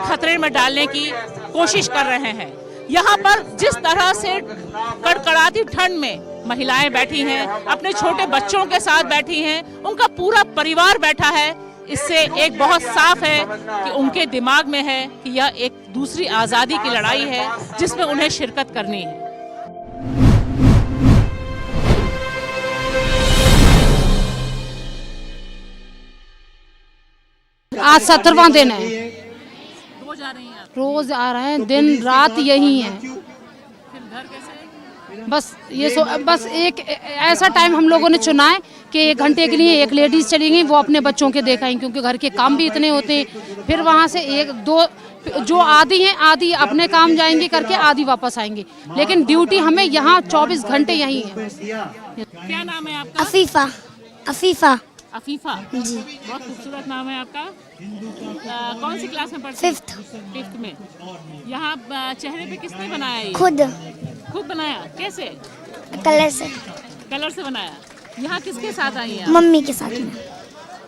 खतरे में डालने की कोशिश कर रहे हैं। यहाँ पर जिस तरह से कड़कड़ाती ठंड में महिलाएं बैठी हैं, अपने छोटे बच्चों के साथ बैठी हैं, उनका पूरा परिवार बैठा है, इससे एक बहुत साफ है कि उनके दिमाग में है कि यह एक दूसरी आज़ादी की लड़ाई है जिसमें उन्हें शिरकत करनी है। आज 17वां दिन है। रोज आ रही हैं आप? रोज आ रहे हैं, दिन रात यही है। फिर घर कैसे? बस एक ऐसा टाइम हम लोगों ने चुना है कि 1 घंटे के लिए एक लेडीज चली गई, वो अपने बच्चों के देखाएं, क्योंकि घर के काम भी इतने होते हैं। फिर वहाँ से 1-2 जो आधी हैं, आधी अपने काम जाएंगे करके, आधी वापस आएंगे, लेकिन ड्यूटी हमें यहाँ 24 घंटे यही है। क्या नाम है आपका? अफीफा। अफीफा अफीफा जी। बहुत खूबसूरत नाम है आपका। कौन सी क्लास में पढ़ती? 5th में। यहाँ चेहरे पे किसने बनाया ये? खुद बनाया? कैसे? कलर से बनाया। यहाँ किसके साथ आई हैं? मम्मी के साथ में।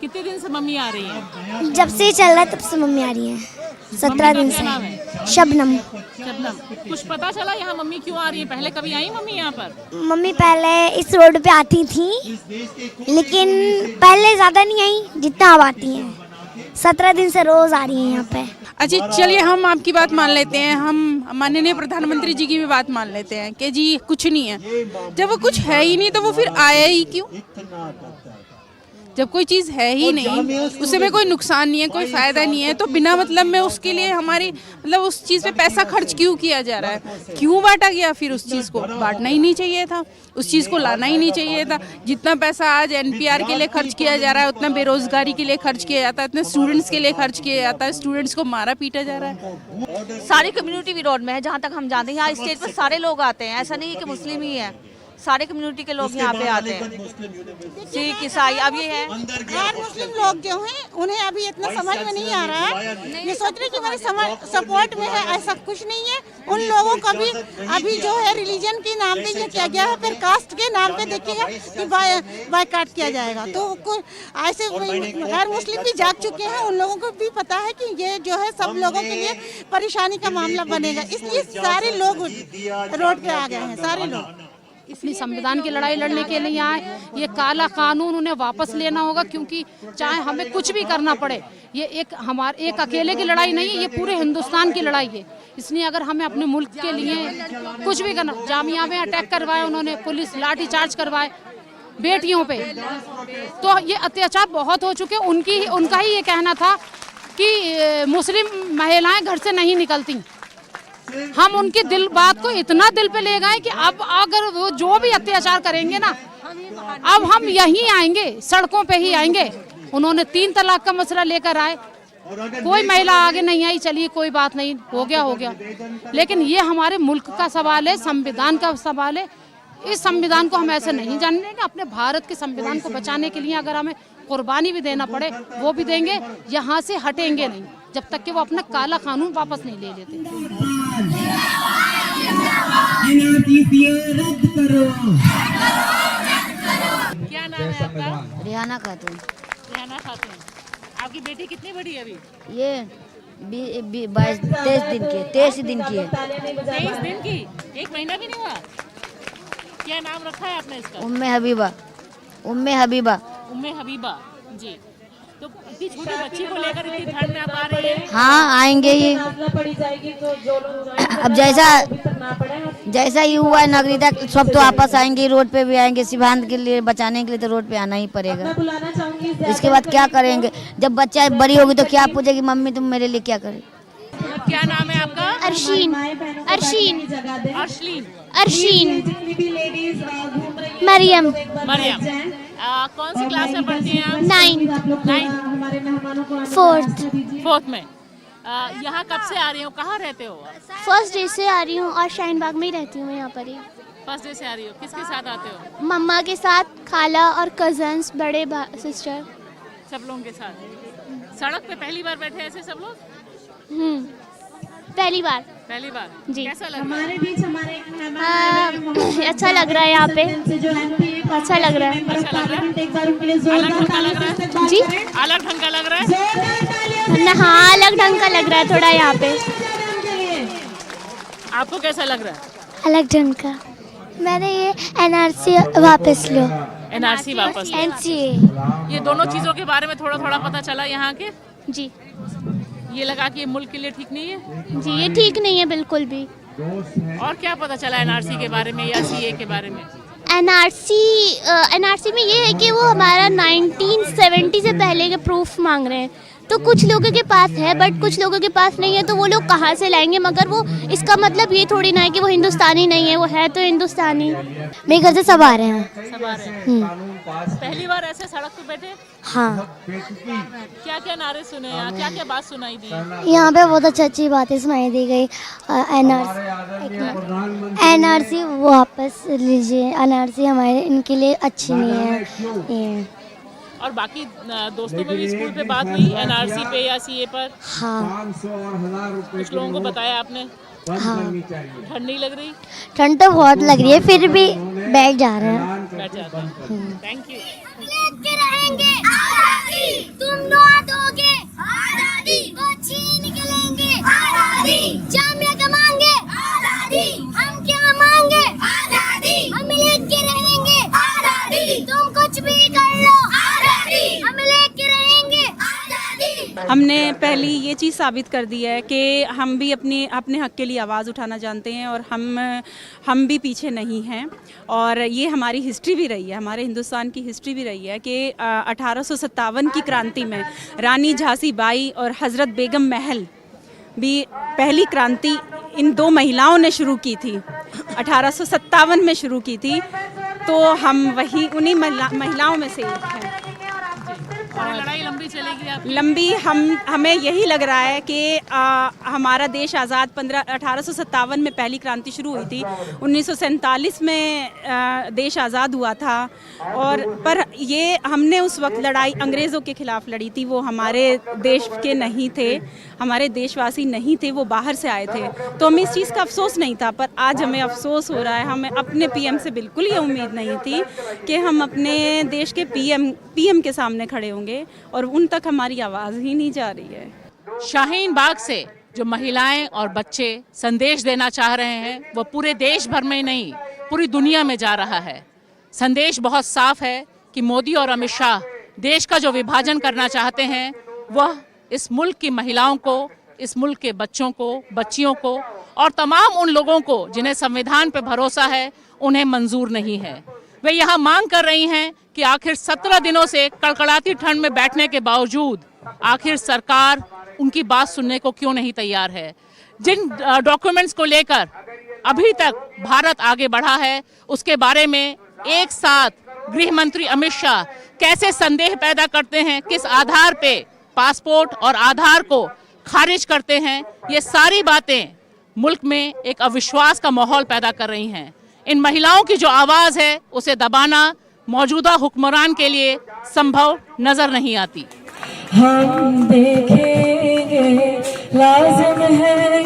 कितने दिन से मम्मी आ रही है? जब से चल रहा है तब से मम्मी आ रही है। 17 दिन से। नाम है? शबनम। कुछ पता चला यहाँ मम्मी क्यों आ रही है? पहले कभी आई मम्मी यहाँ पर? मम्मी पहले इस रोड पे आती थी, लेकिन पहले ज्यादा नहीं आई जितना अब आती हैं। 17 दिन से रोज आ रही है यहाँ पे। अच्छा चलिए, हम आपकी बात मान लेते हैं, हम माननीय प्रधानमंत्री जी की भी बात मान लेते हैं कि जी कुछ नहीं है। जब वो कुछ है ही नहीं तो वो फिर आया ही क्यों? जब कोई चीज़ है ही नहीं, उसमें कोई नुकसान नहीं है, कोई फ़ायदा नहीं है, तो बिना मतलब में उसके लिए हमारी मतलब उस चीज़ पे पैसा खर्च क्यों किया जा रहा है? क्यों बांटा गया? फिर उस चीज़ को बांटना ही नहीं चाहिए था, उस चीज़ को लाना ही नहीं चाहिए था। जितना पैसा आज NPR के लिए खर्च किया जा रहा है, उतना बेरोजगारी के लिए खर्च किया जाता है, उतना स्टूडेंट्स के लिए खर्च किया जाता है, स्टूडेंट्स को मारा पीटा जा रहा है। सारी कम्युनिटी विरोध में है, जहाँ तक हम जानते हैं। यहाँ स्टेज पर सारे लोग आते हैं, ऐसा नहीं है कि मुस्लिम ही है, सारे कम्युनिटी के लोग यहाँ पे आते हैं, सिख ईसाई। अब ये है गैर मुस्लिम लोग जो हैं उन्हें अभी इतना समझ में नहीं आ रहा है, ये सोच रहे कि हमारे सपोर्ट में है, ऐसा कुछ नहीं है। उन लोगों को भी अभी जो है रिलीजन के नाम पे ये किया गया है, फिर कास्ट के नाम पे देखिएगा कि बायकॉट किया जाएगा। तो ऐसे गैर मुस्लिम भी जाग चुके हैं, उन लोगों को भी पता है कि ये जो है सब लोगों के लिए परेशानी का मामला बनेगा, इसलिए सारे लोग रोड पे आ गए हैं, सारे लोग अपनी संविधान की लड़ाई लड़ने के लिए आए। ये काला कानून उन्हें वापस लेना होगा, क्योंकि चाहे हमें कुछ भी करना पड़े, ये एक अकेले की लड़ाई नहीं है, ये पूरे हिंदुस्तान की लड़ाई है। इसलिए अगर हमें अपने मुल्क के लिए कुछ भी करना, जामिया में अटैक करवाए उन्होंने, पुलिस लाठी चार्ज करवाए बेटियों पे, तो ये अत्याचार बहुत हो चुके। उनका ही ये कहना था कि मुस्लिम महिलाएं घर से नहीं निकलती। हम उनकी बात को इतना दिल पे ले गए कि अब अगर वो जो भी अत्याचार करेंगे ना, अब हम यहीं आएंगे, सड़कों पे ही आएंगे। उन्होंने 3 तलाक का मसला लेकर आए, कोई महिला आगे नहीं आई, चलिए कोई बात नहीं, हो गया। लेकिन ये हमारे मुल्क का सवाल है, संविधान का सवाल है। इस संविधान को हम ऐसे नहीं जानने देंगे। अपने भारत के संविधान को बचाने के लिए अगर हमें कुर्बानी भी देना पड़े वो भी देंगे, यहाँ से हटेंगे नहीं जब तक कि वो अपना काला कानून वापस नहीं ले लेते। क्या नाम है आपका? रिहाना खातून। आपकी बेटी कितनी बड़ी है अभी? ये 23 दिन की है। 23 दिन की? 1 महीना भी नहीं हुआ। क्या नाम रखा है आपने इसका? उम्मे हबीबा जी। तो इतनी छोटी बच्ची को लेकर इतनी ठंड में आप आ रहे हैं? हाँ, आएंगे ही। अब जैसा ही हुआ है नागरिकता, सब तो आपस आएंगे, रोड पे भी आएंगे। सिवान के लिए बचाने के लिए तो रोड पे आना ही पड़ेगा। इसके बाद क्या करेंगे? जब बच्चा बड़ी होगी तो क्या पूछेगी, मम्मी तुम मेरे लिए क्या करे? क्या नाम है आपका? अर्शीन। मरियम। कौन सी क्लास में पढ़ती हैं आप? 9th। 4th में। यहाँ कब से आ रही हो? कहाँ रहते हो? फर्स्ट डे से आ रही हूँ और शाहीन बाग में ही रहती हूँ, यहाँ पर ही। फर्स्ट डे से आ रही हो? किसके साथ आते हो? मम्मा के साथ, खाला और कजन्स, बड़े सिस्टर, सब लोगों के साथ। सड़क पे पहली बार बैठे ऐसे सब लोग? पहली बार जी। कैसा लग रहा है? अच्छा लग रहा है यहाँ पे, अच्छा लग रहा है। अलग ढंग का लग रहा है जी, अलग ढंग का लग रहा है। हाँ अलग ढंग का लग रहा है थोड़ा यहाँ पे। आपको कैसा लग रहा है? अलग ढंग का। मैंने ये एनआरसी वापस लो। एनआरसी वापस लो। एनसीए। ये दोनों चीजों के बारे में थोड़ा थोड़ा पता चला यहाँ के। जी ये लगा कि ये मुल्क के लिए ठीक नहीं है। जी ये ठीक नहीं है बिल्कुल भी। और क्या पता चला एनआरसी के बारे में या सीए के बारे में? एनआरसी में ये है कि वो हमारा 1970 से पहले के प्रूफ मांग रहे हैं। तो कुछ लोगों के पास है बट कुछ लोगों के पास नहीं है, तो वो लोग कहाँ से लाएंगे? मगर वो इसका मतलब ये थोड़ी ना है कि वो हिंदुस्तानी नहीं है, वो है तो हिंदुस्तानी। मेरे घर से सब आ रहे हैं। सब आ रहे हैं। पहली बार ऐसे सड़क पे बैठे? हाँ। क्या क्या नारे सुने यहाँ, क्या क्या बात सुनाई दी? यहाँ पे बहुत अच्छी बातें सुनाई दी गई। एनआरसी वापस लीजिए, एनआरसी हमारे इनके लिए अच्छी नहीं है ये। और बाकी दोस्तों में भी स्कूल पे बात हुई एनआरसी पे या सीए पर? हाँ कुछ लोगों को बताया आपने? हाँ। ठंड नहीं लग रही? ठंड तो बहुत लग रही है फिर भी बैठ जा रहे हैं। बैठ जाते हैं। Thank you. लेके रहेंगे आज़ादी, तुम ना दोगे आज़ादी, वो छीन के लेंगे आज़ादी, जामिया के मांगे आज़ादी, हम क्या मांगे आज़ादी, हम लेके रहेंगे आज़ादी, तुम कुछ भी कर लो आज़ादी, हम लेके रहेंगे आज़ादी। हमने पहली ये चीज़ साबित कर दी है कि हम भी अपने हक़ के लिए आवाज़ उठाना जानते हैं और हम भी पीछे नहीं हैं। और ये हमारी हिस्ट्री भी रही है, हमारे हिंदुस्तान की हिस्ट्री भी रही है कि 1857 की क्रांति में रानी झांसी बाई और हज़रत बेगम महल भी पहली क्रांति इन दो महिलाओं ने शुरू की थी। 1857 में शुरू की थी, तो हम वही उन्हीं महिलाओं में से एक हैं। और लड़ाई लंबी चलेगी आप? लंबी हमें यही लग रहा है कि हमारा देश आज़ाद 1857 में पहली क्रांति शुरू हुई थी, 1947 में देश आज़ाद हुआ था। और पर ये हमने उस वक्त लड़ाई अंग्रेज़ों के ख़िलाफ़ लड़ी थी, वो हमारे देश के नहीं थे, हमारे देशवासी नहीं थे, वो बाहर से आए थे। तो हमें इस चीज़ का अफसोस नहीं था, पर आज हमें अफसोस हो रहा है। हमें अपने पीएम से बिल्कुल ये उम्मीद नहीं थी कि हम अपने देश के पीएम के सामने खड़े होंगे और उन तक हमारी आवाज़ ही नहीं जा रही है। शाहीन बाग से जो महिलाएं और बच्चे संदेश देना चाह रहे हैं वो पूरे देश भर में नहीं पूरी दुनिया में जा रहा है। संदेश बहुत साफ है कि मोदी और अमित शाह देश का जो विभाजन करना चाहते हैं वह इस मुल्क की महिलाओं को, इस मुल्क के बच्चों को, बच्चियों को और तमाम उन लोगों को जिन्हें संविधान पर भरोसा है उन्हें मंजूर नहीं है। वे यहाँ मांग कर रही हैं कि आखिर 17 दिनों से कड़कड़ाती ठंड में बैठने के बावजूद आखिर सरकार उनकी बात सुनने को क्यों नहीं तैयार है। जिन डॉक्यूमेंट्स को लेकर अभी तक भारत आगे बढ़ा है उसके बारे में एक साथ गृह मंत्री अमित शाह कैसे संदेह पैदा करते हैं, किस आधार पे पासपोर्ट और आधार को खारिज करते हैं, ये सारी बातें मुल्क में एक अविश्वास का माहौल पैदा कर रही हैं। इन महिलाओं की जो आवाज़ है उसे दबाना मौजूदा हुक्मरान के लिए संभव नजर नहीं आती। हम देखेंगे लाजिम है